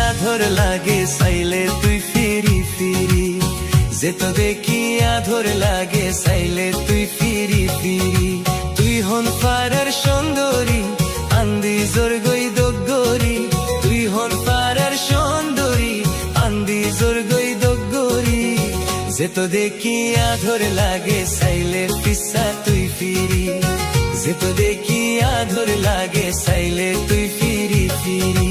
আধর লাগে চাইলে তুই ফিরি ফিরি, যে তো দেখি আধর লাগে চাইলে তুই ফিরি ফিরি। তুই হন পাড়ার সুন্দরী আন্দি জোর গই দগরি, তুই হন পাড়ার সুন্দরী আন্দি জোর গই দগরি, যে তো দেখি আধর লাগে চাইলে পিসা তুই ফিরি, যে তো দেখি আধর লাগে চাইলে তুই ফিরি ফিরি।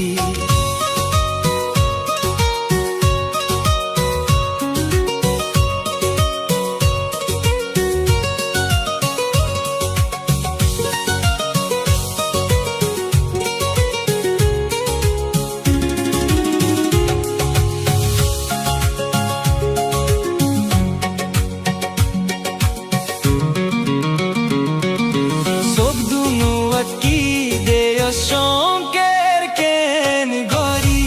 শঙ্কের কেন গরি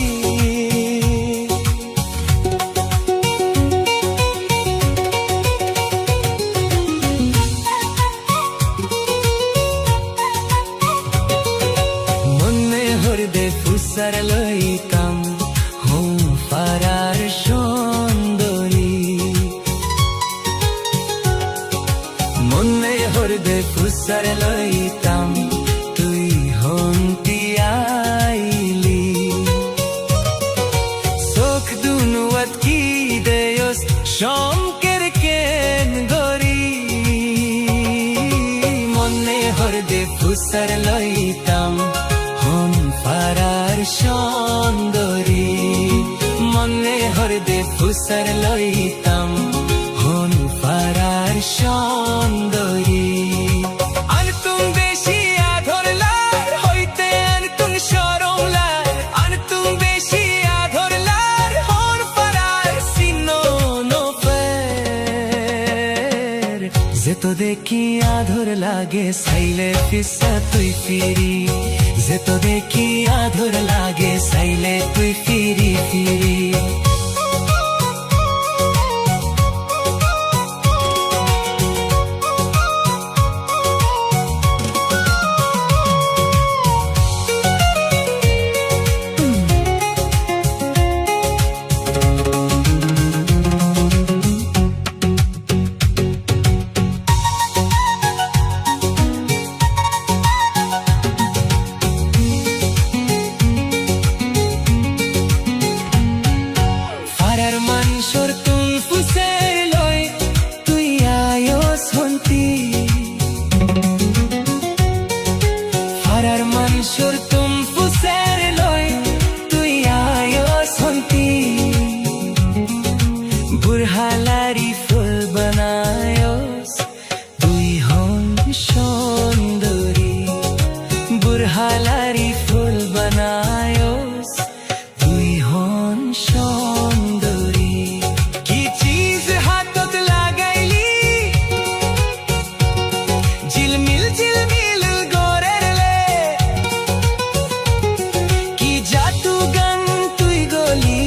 মনে হরদে ফুসার লইতাম হুম পারার সুন্দরী, মনে হরদে ফুসার লইতাম তুই হন্তি আইলি। চোখ দুনুয়াত কি দেয়স শঙ্কের কেন গরি, মনে হরদে ফুসার লইতাম হন পারার সুন্দরী, মনে হরদে ফুসার লইতাম হন পারার সুন্দরী। যে তো দেখি আধর লাগে চাইলে পিসা তুই ফিরি, যে তো দেখি আধর লাগে চাইলে তুই ফিরি ফিরি। বুরহালারি ফুল বানায়স তুই হন সুন্দরী, বুরহালারি ফুল বানায়স তুই হন সুন্দরী। কি চিজ হাতত লাগাইলি ঝিলমিল ঝিলমিল গোরের লে, কি জাদু গান তুই গলি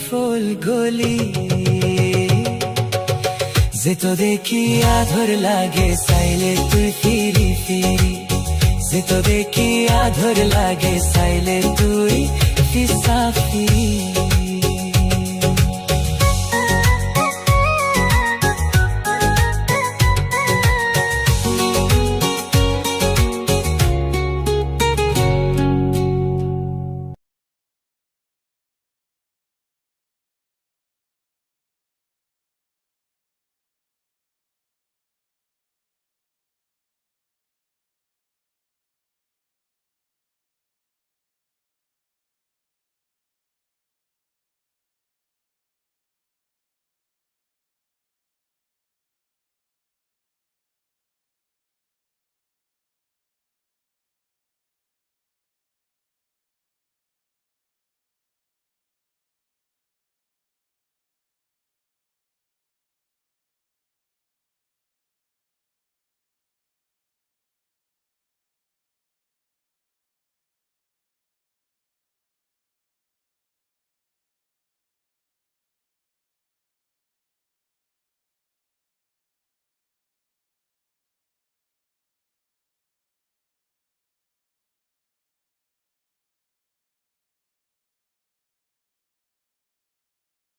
ফুল গলি, যে তো দেখি আধর লাগে চাইলে তুই ফিরি ফিরি, যে তো দেখি আধর লাগে চাইলে তুই ফিসা ফিরি।